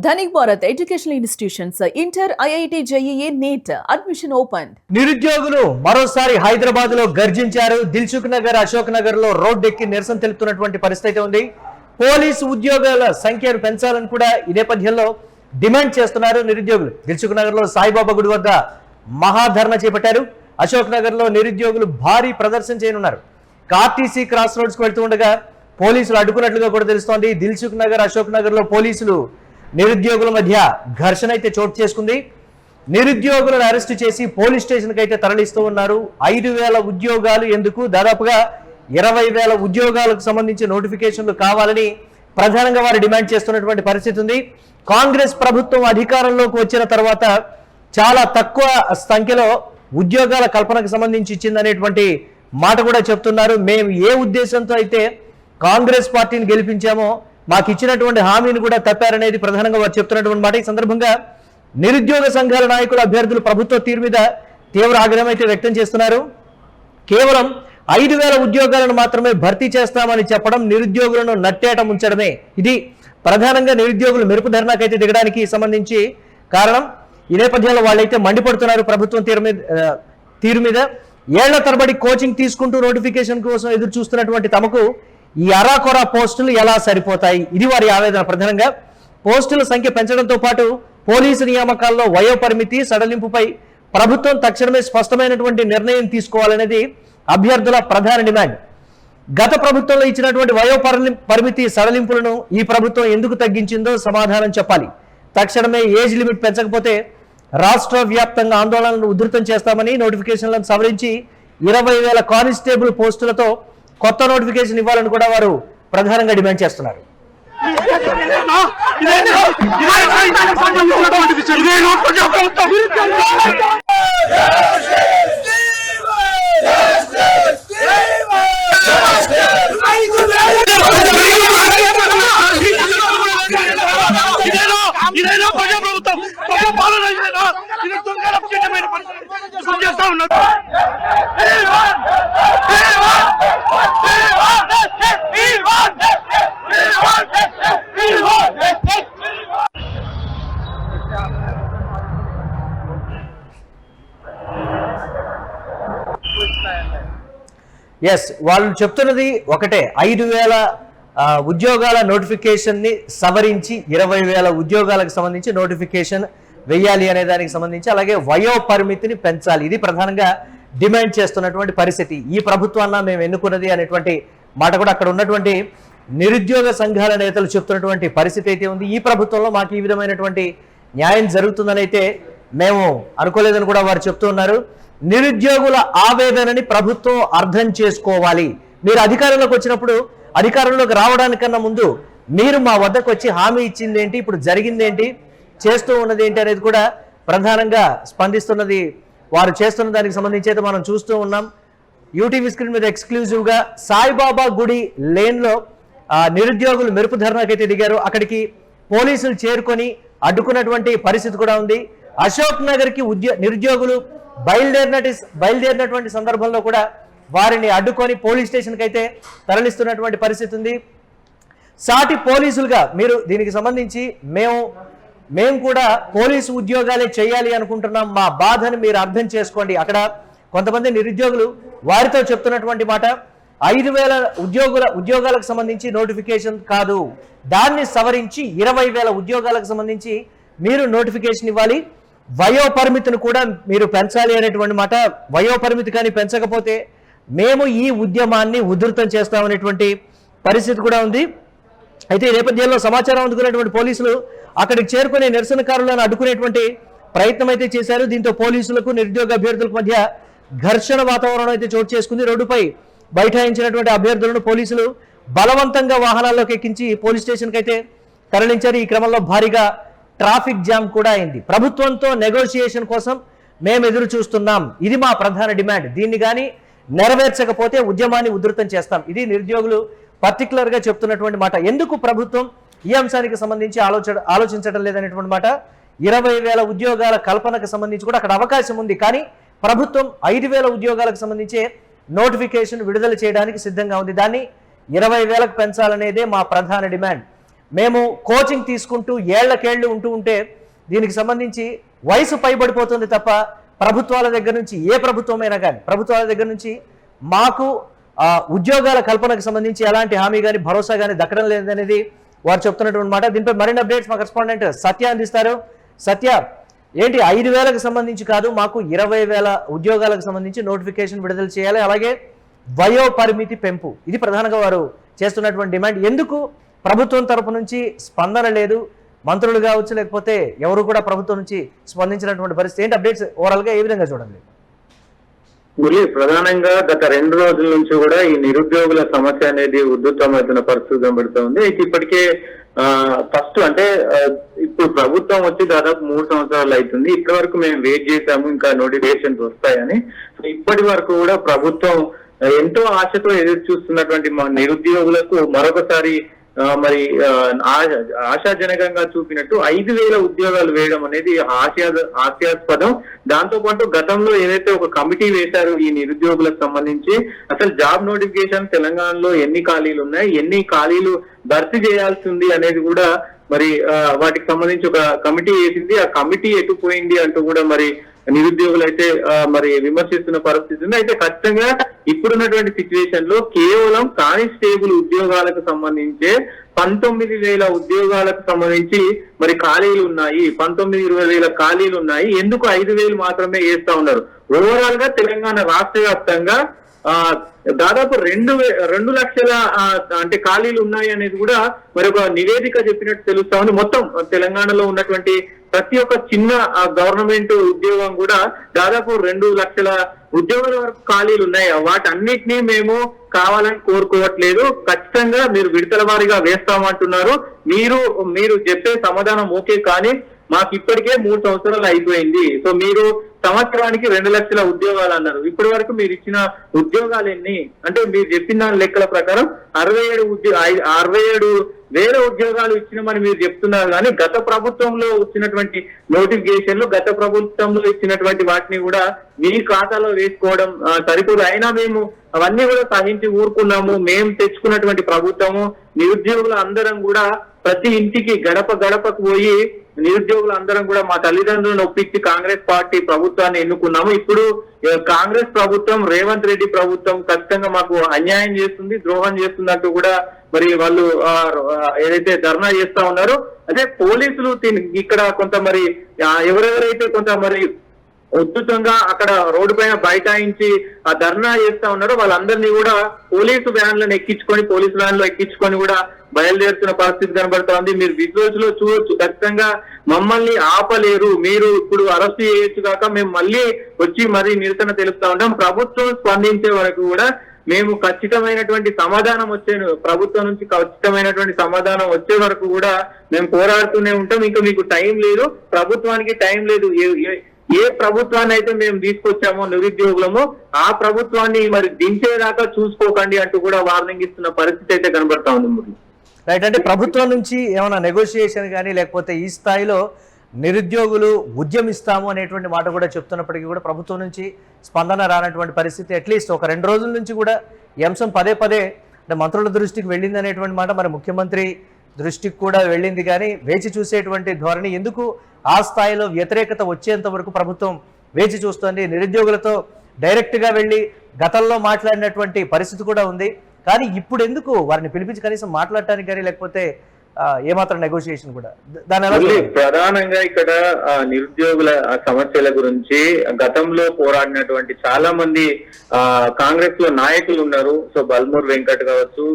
Dhanik Bharat educational institutions inter IIT JEE NEET admission open. నిరుద్యోగులు మరోసారి హైదరాబాద్ లో గర్జించారు. దిల్సుఖ్ నగర్, అశోక్ నగర్ లో రోడ్డెక్కి నిరసన తెలుపుతున్నటువంటి పరిస్థితి ఉంది. పోలీసు ఉద్యోగాల సంఖ్యను పెంచాలని కూడా ఈ నేపథ్యంలో డిమాండ్ చేస్తున్నారు నిరుద్యోగులు. దిల్సుఖ్ నగర్ లో సాయిబాబా గుడి వద్ద మహాధర్నా చేపట్టారు. అశోక్ నగర్ లో నిరుద్యోగులు భారీ ప్రదర్శన చేయనున్నారు. ఆర్టీసీ క్రాస్ రోడ్స్ కు వెళ్తూ ఉండగా పోలీసులు అడ్డుకున్నట్లుగా కూడా తెలుస్తోంది. దిల్సుఖ్ నగర్, అశోక్ నగర్ లో పోలీసులు నిరుద్యోగుల మధ్య ఘర్షణ అయితే చోటు చేసుకుంది. నిరుద్యోగులను అరెస్ట్ చేసి పోలీస్ స్టేషన్కి అయితే తరలిస్తూ ఉన్నారు. 5,000 ఉద్యోగాలు ఎందుకు, దాదాపుగా 20,000 ఉద్యోగాలకు సంబంధించి నోటిఫికేషన్లు కావాలని ప్రధానంగా వారు డిమాండ్ చేస్తున్నటువంటి పరిస్థితి ఉంది. కాంగ్రెస్ ప్రభుత్వం అధికారంలోకి వచ్చిన తర్వాత చాలా తక్కువ సంఖ్యలో ఉద్యోగాల కల్పనకు సంబంధించి ఇచ్చిందనేటువంటి మాట కూడా చెప్తున్నారు. మేము ఏ ఉద్దేశంతో అయితే కాంగ్రెస్ పార్టీని గెలిపించామో మాకు ఇచ్చినటువంటి హామీని కూడా తప్పారనేది ప్రధానంగా వారు చెప్తున్నటువంటి మాట. ఈ సందర్భంగా నిరుద్యోగ సంఘాల నాయకులు, అభ్యర్థులు ప్రభుత్వ తీరు మీద తీవ్ర ఆగ్రహం అయితే వ్యక్తం చేస్తున్నారు. కేవలం 5,000 ఉద్యోగాలను మాత్రమే భర్తీ చేస్తామని చెప్పడం నిరుద్యోగులను నట్టేట ముంచడమే. ఇది ప్రధానంగా నిరుద్యోగులు మెరుపు ధర్నాకైతే దిగడానికి సంబంధించి కారణం. ఈ నేపథ్యంలో వాళ్ళైతే మండిపడుతున్నారు ప్రభుత్వం తీరు మీద. ఏళ్ల తరబడి కోచింగ్ తీసుకుంటూ నోటిఫికేషన్ కోసం ఎదురు చూస్తున్నటువంటి తమకు ఈ అరాకొరా పోస్టులు ఎలా సరిపోతాయి, ఇది వారి ఆవేదన. ప్రధానంగా పోస్టుల సంఖ్య పెంచడంతో పాటు పోలీసు నియామకాల్లో వయో పరిమితి సడలింపుపై ప్రభుత్వం తక్షణమే స్పష్టమైనటువంటి నిర్ణయం తీసుకోవాలనేది అభ్యర్థుల ప్రధాన డిమాండ్. గత ప్రభుత్వంలో ఇచ్చినటువంటి వయో పరిమితి సడలింపులను ఈ ప్రభుత్వం ఎందుకు తగ్గించిందో సమాధానం చెప్పాలి. తక్షణమే ఏజ్ లిమిట్ పెంచకపోతే రాష్ట్ర వ్యాప్తంగా ఆందోళనలు ఉధృతం చేస్తామని, నోటిఫికేషన్లను సవరించి 20,000 కానిస్టేబుల్ పోస్టులతో కొత్త నోటిఫికేషన్ ఇవ్వాలని కూడా వారు ప్రధానంగా డిమాండ్ చేస్తున్నారు. ఎస్, వాళ్ళు చెప్తున్నది ఒకటే. 5,000 ఉద్యోగాల నోటిఫికేషన్ ని సవరించి 20,000 ఉద్యోగాలకు సంబంధించి నోటిఫికేషన్ వెయ్యాలి అనే దానికి సంబంధించి, అలాగే వయో పరిమితిని పెంచాలి. ఇది ప్రధానంగా డిమాండ్ చేస్తున్నటువంటి పరిస్థితి. ఈ ప్రభుత్వాన్ని మేము ఎన్నుకున్నది అనేటువంటి మాట కూడా అక్కడ ఉన్నటువంటి నిరుద్యోగ సంఘాల నేతలు చెప్తున్నటువంటి పరిస్థితి అయితే ఉంది. ఈ ప్రభుత్వంలో మాకు ఈ విధమైనటువంటి న్యాయం జరుగుతుందని అయితే మేము అనుకోలేదని కూడా వారు చెప్తూ ఉన్నారు. నిరుద్యోగుల ఆవేదనని ప్రభుత్వం అర్థం చేసుకోవాలి. మీరు అధికారంలోకి వచ్చినప్పుడు, అధికారంలోకి రావడానికన్నా ముందు మీరు మా వద్దకు వచ్చి హామీ ఇచ్చింది ఏంటి, ఇప్పుడు జరిగింది ఏంటి, చేస్తూ ఉన్నది ఏంటి అనేది కూడా ప్రధానంగా స్పందిస్తున్నది వారు చేస్తున్న దానికి సంబంధించి అయితే మనం చూస్తూ ఉన్నాం. యూటీవీ స్క్రీన్ మీద ఎక్స్క్లూజివ్గా సాయిబాబా గుడి లేన్లో నిరుద్యోగులు మెరుపు ధర్నాకైతే దిగారు. అక్కడికి పోలీసులు చేరుకొని అడ్డుకున్నటువంటి పరిస్థితి కూడా ఉంది. అశోక్ నగర్కి నిరుద్యోగులు బయలుదేరినటువంటి సందర్భంలో కూడా వారిని అడ్డుకొని పోలీస్ స్టేషన్కి అయితే తరలిస్తున్నటువంటి పరిస్థితి ఉంది. సాటి పోలీసులుగా మీరు దీనికి సంబంధించి మేము కూడా పోలీసు ఉద్యోగాలే చేయాలి అనుకుంటున్నాం, మా బాధను మీరు అర్థం చేసుకోండి. అక్కడ కొంతమంది నిరుద్యోగులు వారితో చెప్తున్నటువంటి మాట, 5,000 ఉద్యోగాలకు సంబంధించి నోటిఫికేషన్ కాదు, దాన్ని సవరించి 20,000 ఉద్యోగాలకు సంబంధించి మీరు నోటిఫికేషన్ ఇవ్వాలి, వయో పరిమితిని కూడా మీరు పెంచాలి అనేటువంటి మాట. వయో పరిమితి కానీ పెంచకపోతే మేము ఈ ఉద్యమాన్ని ఉధృతం చేస్తామనేటువంటి పరిస్థితి కూడా ఉంది. అయితే ఈ నేపథ్యంలో సమాచారం అందుకున్నటువంటి పోలీసులు అక్కడికి చేరుకునే నిరసనకారులను అడ్డుకునేటువంటి ప్రయత్నం అయితే చేశారు. దీంతో పోలీసులకు, నిరుద్యోగ అభ్యర్థులకు మధ్య ఘర్షణ వాతావరణం అయితే చోటు చేసుకుంది. రోడ్డుపై బైఠాయించినటువంటి అభ్యర్థులను పోలీసులు బలవంతంగా వాహనాల్లోకి ఎక్కించి పోలీస్ స్టేషన్కి అయితే తరలించారు. ఈ క్రమంలో భారీగా ట్రాఫిక్ జామ్ కూడా అయింది. ప్రభుత్వంతో నెగోషియేషన్ కోసం మేము ఎదురు చూస్తున్నాం, ఇది మా ప్రధాన డిమాండ్, దీన్ని కానీ నెరవేర్చకపోతే ఉద్యమాన్ని ఉధృతం చేస్తాం. ఇది నిరుద్యోగులు పర్టికులర్ గా చెప్తున్నటువంటి మాట. ఎందుకు ప్రభుత్వం ఈ అంశానికి సంబంధించి ఆలోచించడం లేదనేటువంటి మాట. 20,000 ఉద్యోగాల కల్పనకు సంబంధించి కూడా అక్కడ అవకాశం ఉంది, కానీ ప్రభుత్వం 5,000 ఉద్యోగాలకు సంబంధించి నోటిఫికేషన్ విడుదల చేయడానికి సిద్ధంగా ఉంది. దాన్ని 20,000కు పెంచాలనేదే మా ప్రధాన డిమాండ్. మేము కోచింగ్ తీసుకుంటూ ఏళ్లకేళ్లు ఉంటే దీనికి సంబంధించి వయసు పైబడిపోతుంది తప్ప ప్రభుత్వాల దగ్గర నుంచి ఏ ప్రభుత్వమైనా కానీ ప్రభుత్వాల దగ్గర నుంచి మాకు ఉద్యోగాల కల్పనకు సంబంధించి ఎలాంటి హామీ కానీ భరోసా కానీ దక్కడం లేదనేది వారు చెప్తున్నటువంటి మాట. దీనిపై మరిన్ని అప్డేట్స్ మా కరెస్పాండెంట్ సత్య అందిస్తారు. సత్య, ఏంటి 5,000కు సంబంధించి కాదు, మాకు 20,000 ఉద్యోగాలకు సంబంధించి నోటిఫికేషన్ విడుదల చేయాలి, అలాగే వయో పరిమితి పెంపు, ఇది ప్రధానంగా వారు చేస్తున్నటువంటి డిమాండ్. ఎందుకు ప్రభుత్వం తరపు నుంచి స్పందన లేదు? మంత్రులు కావచ్చు లేకపోతే ఎవరు కూడా ప్రభుత్వం నుంచి స్పందించినటువంటి పరిస్థితి ఏంటి? అప్డేట్స్ ఓవరాల్ గా ఏ విధంగా చూడండి? ప్రధానంగా గత 2 రోజుల నుంచి కూడా ఈ నిరుద్యోగుల సమస్య అనేది ఉధృతమవుతున్న పరిస్థితి కనబడుతుంది. అయితే ఇప్పటికే ఫస్ట్ అంటే ఇప్పుడు ప్రభుత్వం వచ్చి దాదాపు 3 సంవత్సరాలు అవుతుంది. ఇప్పటి వరకు మేము వెయిట్ చేశాము ఇంకా నోటిఫికేషన్స్ వస్తాయని. సో ఇప్పటి వరకు కూడా ప్రభుత్వం ఎంతో ఆశతో ఎదురు చూస్తున్నటువంటి మా నిరుద్యోగులకు మరొకసారి మరి ఆశాజనకంగా చూపినట్టు 5,000 ఉద్యోగాలు వేయడం అనేది హాస్యాస్పదం. దాంతో పాటు గతంలో ఏదైతే ఒక కమిటీ వేశారో ఈ నిరుద్యోగులకు సంబంధించి అసలు జాబ్ నోటిఫికేషన్ తెలంగాణలో ఎన్ని ఖాళీలు ఉన్నాయి, ఎన్ని ఖాళీలు భర్తీ చేయాల్సి ఉంది అనేది కూడా మరి వాటికి సంబంధించి ఒక కమిటీ వేసింది. ఆ కమిటీ ఎటుపోయింది అంటూ కూడా మరి నిరుద్యోగులు అయితే మరి విమర్శిస్తున్న పరిస్థితి ఉంది. అయితే ఖచ్చితంగా ఇప్పుడున్నటువంటి సిచ్యువేషన్ లో కేవలం కానిస్టేబుల్ ఉద్యోగాలకు సంబంధించే 19,000 ఉద్యోగాలకు సంబంధించి మరి ఖాళీలు ఉన్నాయి, 19-20,000 ఖాళీలు ఉన్నాయి. ఎందుకు 5,000 మాత్రమే వేస్తా ఉన్నారు? ఓవరాల్ గా తెలంగాణ రాష్ట్ర వ్యాప్తంగా దాదాపు 2 లక్షల అంటే ఖాళీలు ఉన్నాయి అనేది కూడా మరి ఒక నివేదిక చెప్పినట్టు తెలుస్తా ఉంది. మొత్తం తెలంగాణలో ఉన్నటువంటి ప్రతి ఒక్క చిన్న గవర్నమెంట్ ఉద్యోగం కూడా దాదాపు 2 లక్షల ఉద్యోగాల వరకు ఖాళీలు ఉన్నాయి. వాటన్నిటినీ మేము కావాలని కోరుకోవట్లేదు, ఖచ్చితంగా మీరు విడతల వారీగా వేస్తామంటున్నారు. మీరు చెప్పే సమాధానం ఓకే, కానీ మాకు ఇప్పటికే 3 సంవత్సరాలు అయిపోయింది. సో మీరు సంవత్సరానికి 2 లక్షల ఉద్యోగాలు అన్నారు. ఇప్పటి వరకు మీరు ఇచ్చిన ఉద్యోగాలు ఎన్ని అంటే మీరు చెప్పిన దాని లెక్కల ప్రకారం 67,000 ఉద్యోగాలు ఇచ్చినామని మీరు చెప్తున్నారు. కానీ గత ప్రభుత్వంలో వచ్చినటువంటి నోటిఫికేషన్లు, గత ప్రభుత్వంలో ఇచ్చినటువంటి వాటిని కూడా మీ ఖాతాలో వేసుకోవడం సరిపోదు. అయినా మేము అవన్నీ కూడా సహించి ఊరుకున్నాము. మేము తెచ్చుకున్నటువంటి ప్రభుత్వము నిరుద్యోగుల అందరం కూడా ప్రతి ఇంటికి గడపకు పోయి నిరుద్యోగులు అందరం కూడా మా తల్లిదండ్రులను ఒప్పించి కాంగ్రెస్ పార్టీ ప్రభుత్వాన్ని ఎన్నుకున్నాము. ఇప్పుడు కాంగ్రెస్ ప్రభుత్వం, రేవంత్ రెడ్డి ప్రభుత్వం ఖచ్చితంగా మాకు అన్యాయం చేస్తుంది, ద్రోహం చేస్తున్నట్టు కూడా మరి వాళ్ళు ఏదైతే ధర్నా చేస్తా ఉన్నారో అదే పోలీసులు ఇక్కడ కొంత మరి ఎవరెవరైతే కొంత మరి ఉద్ధృతంగా అక్కడ రోడ్డు పైన బైఠాయించి ఆ ధర్నా చేస్తా ఉన్నారో వాళ్ళందరినీ కూడా పోలీసు వ్యాన్లను పోలీసు వ్యాన్లో ఎక్కించుకొని కూడా బయలుదేరుతున్న పరిస్థితి కనబడతా ఉంది. మీరు విజువల్స్ లో చూడొచ్చు. ఖచ్చితంగా మమ్మల్ని ఆపలేరు, మీరు ఇప్పుడు అరెస్ట్ చేయొచ్చు కాక మేము మళ్ళీ వచ్చి మరీ నిరసన తెలుపుతా ఉంటాం. ప్రభుత్వం స్పందించే వరకు కూడా మేము ఖచ్చితమైనటువంటి సమాధానం ప్రభుత్వం నుంచి ఖచ్చితమైనటువంటి సమాధానం వచ్చే వరకు కూడా మేము పోరాడుతూనే ఉంటాం. ఇంకా మీకు టైం లేదు, ప్రభుత్వానికి టైం లేదు. ఏ ప్రభుత్వాన్ని అయితే మేము తీసుకొచ్చామో నిరుద్యోగులము ఆ ప్రభుత్వాన్ని మరి దించేదాకా చూసుకోకండి అంటూ కూడా వార్నింగ్ ఇస్తున్న పరిస్థితి అయితే కనబడతా ఉంది. రైట్, అంటే ప్రభుత్వం నుంచి ఏమైనా నెగోషియేషన్ కానీ లేకపోతే ఈ స్థాయిలో నిరుద్యోగులు ఉద్యమిస్తాము అనేటువంటి మాట కూడా చెప్తున్నప్పటికీ కూడా ప్రభుత్వం నుంచి స్పందన రానటువంటి పరిస్థితి. అట్లీస్ట్ ఒక 2 రోజుల నుంచి కూడా ఈ అంశం పదే అంటే మంత్రుల దృష్టికి వెళ్ళింది అనేటువంటి మాట, మరి ముఖ్యమంత్రి దృష్టికి కూడా వెళ్ళింది, కానీ వేచి చూసేటువంటి ధోరణి. ఎందుకు ఆ స్థాయిలో వ్యతిరేకత వచ్చేంత వరకు ప్రభుత్వం వేచి చూస్తుంది? నిరుద్యోగులతో డైరెక్ట్గా వెళ్ళి గతంలో మాట్లాడినటువంటి పరిస్థితి కూడా ఉంది, కానీ ఇప్పుడు ఎందుకు వారిని పిలిపించి కనీసం మాట్లాడటానికి కానీ లేకపోతే ఏమాత్రం నెగోషియేషన్ కూడా? దాని ప్రధానంగా ఇక్కడ నిరుద్యోగుల సమస్యల గురించి గతంలో పోరాడినటువంటి చాలా మంది కాంగ్రెస్ లో నాయకులు ఉన్నారు. సో బల్మూర్ వెంకట్ కావచ్చు,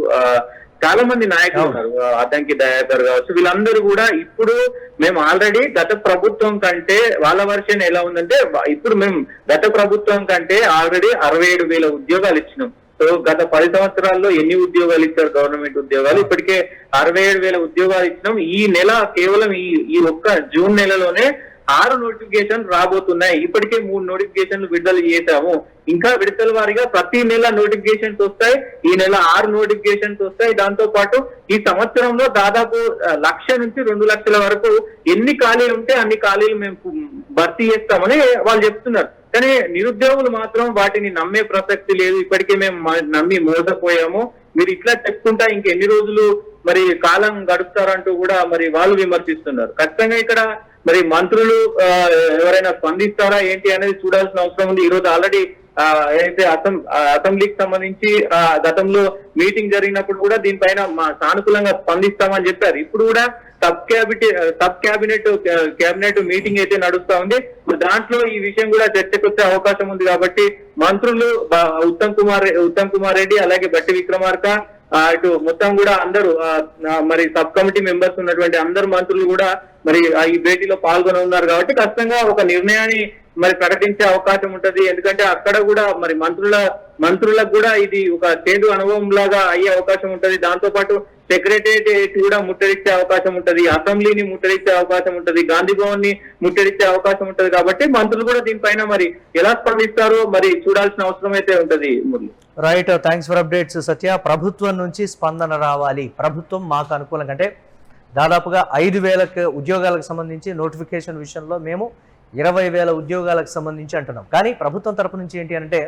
చాలా మంది నాయకులు ఉన్నారు, అద్దంకి దయాకర్ కావచ్చు, వీళ్ళందరూ కూడా ఇప్పుడు మేము ఆల్రెడీ గత ప్రభుత్వం కంటే వాళ్ళ వర్షన్ ఎలా ఉందంటే ఇప్పుడు మేము గత ప్రభుత్వం కంటే ఆల్రెడీ 67,000 ఉద్యోగాలు ఇచ్చినాం. సో గత 10 సంవత్సరాల్లో ఎన్ని ఉద్యోగాలు ఇచ్చారు? గవర్నమెంట్ ఉద్యోగాలు ఇప్పటికే 67,000 ఉద్యోగాలు ఇచ్చినాం. ఈ నెల కేవలం ఈ ఒక్క జూన్ నెలలోనే 6 నోటిఫికేషన్ రాబోతున్నాయి. ఇప్పటికే 3 నోటిఫికేషన్లు విడుదల చేశాము. ఇంకా విడతల వారీగా ప్రతి నెల నోటిఫికేషన్స్ వస్తాయి. ఈ నెల 6 నోటిఫికేషన్స్ వస్తాయి. దాంతో పాటు ఈ సంవత్సరంలో దాదాపు 1,00,000 నుంచి 2 లక్షల వరకు ఎన్ని ఖాళీలు ఉంటే అన్ని ఖాళీలు మేము భర్తీ చేస్తామని వాళ్ళు చెప్తున్నారు. కానీ నిరుద్యోగులు మాత్రం వాటిని నమ్మే ప్రసక్తి లేదు. ఇప్పటికే మేము నమ్మి మోసపోయాము, మీరు ఇట్లా చెప్పుకుంటా ఇంకెన్ని రోజులు మరి కాలం గడుపుతారంటూ కూడా మరి వాళ్ళు విమర్శిస్తున్నారు. ఖచ్చితంగా ఇక్కడ మరి మంత్రులు ఎవరైనా స్పందిస్తారా ఏంటి అనేది చూడాల్సిన అవసరం ఉంది. ఈ రోజు ఆల్రెడీ ఏదైతే అసెంబ్లీకి సంబంధించి గతంలో మీటింగ్ జరిగినప్పుడు కూడా దీనిపైన సానుకూలంగా స్పందిస్తామని చెప్పారు. ఇప్పుడు కూడా సబ్ క్యాబినెట్ మీటింగ్ అయితే నడుస్తా ఉంది. దాంట్లో ఈ విషయం కూడా చర్చకు వచ్చే అవకాశం ఉంది. కాబట్టి మంత్రులు ఉత్తమ్ కుమార్ రెడ్డి అలాగే బట్టి విక్రమార్క ఇటు మొత్తం కూడా అందరూ మరి సబ్ కమిటీ మెంబర్స్ ఉన్నటువంటి అందరు మంత్రులు కూడా మరి ఈ భేటీలో పాల్గొని ఉన్నారు. కాబట్టి ఖచ్చితంగా ఒక నిర్ణయాన్ని మరి ప్రకటించే అవకాశం ఉంటది. ఎందుకంటే అక్కడ కూడా మరి మంత్రులకు కూడా ఇది ఒక చేదు అనుభవం లాగా అయ్యే అవకాశం ఉంటది. దాంతో పాటు సెక్రటేరియట్ కూడా ముట్టడించే అవకాశం ఉంటది, అసెంబ్లీని ముట్టడించే అవకాశం ఉంటది, గాంధీ భవన్ ని ముట్టడించే అవకాశం ఉంటది. కాబట్టి మంత్రులు కూడా దీనిపైన మరి ఎలా స్పందిస్తారో మరి చూడాల్సిన అవసరం అయితే ఉంటది. రైట్, థ్యాంక్స్ ఫర్ అప్డేట్స్ సత్య. ప్రభుత్వం నుంచి స్పందన రావాలి, ప్రభుత్వం మాకు అనుకూలంగా అంటే దాదాపుగా 5,000 ఉద్యోగాలకు సంబంధించి నోటిఫికేషన్ విషయంలో మేము 20,000 ఉద్యోగాలకు సంబంధించి అంటున్నాం. కానీ ప్రభుత్వం తరపు నుంచి ఏంటి అంటే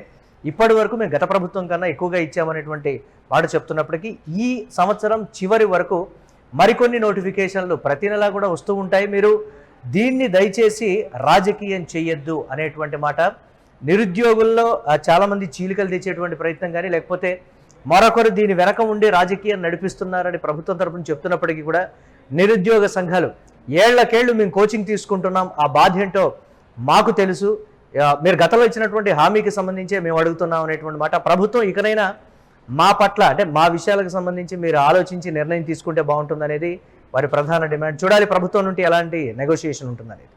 ఇప్పటి వరకు మేము గత ప్రభుత్వం కన్నా ఎక్కువగా ఇచ్చామనేటువంటి మాట చెప్తున్నప్పటికీ ఈ సంవత్సరం చివరి వరకు మరికొన్ని నోటిఫికేషన్లు ప్రతి నెలా కూడా వస్తూ ఉంటాయి. మీరు దీన్ని దయచేసి రాజకీయం చేయొద్దు అనేటువంటి మాట. నిరుద్యోగుల్లో చాలామంది చీలికలు తెచ్చేటువంటి ప్రయత్నం కానీ లేకపోతే మరొకరు దీని వెనక ఉండి రాజకీయం నడిపిస్తున్నారని ప్రభుత్వం తరపున చెప్తున్నప్పటికీ కూడా నిరుద్యోగ సంఘాలు ఏళ్లకేళ్లు మేము కోచింగ్ తీసుకుంటున్నాం, ఆ బాధ ఏంటో మాకు తెలుసు, మీరు గతంలో ఇచ్చినటువంటి హామీకి సంబంధించే మేము అడుగుతున్నాం అనేటువంటి మాట. ప్రభుత్వం ఇకనైనా మా పట్ల అంటే మా విషయాలకు సంబంధించి మీరు ఆలోచించి నిర్ణయం తీసుకుంటే బాగుంటుంది అనేది వారి ప్రధాన డిమాండ్. చూడాలి ప్రభుత్వం నుండి ఎలాంటి నెగోషియేషన్ ఉంటుందనేది.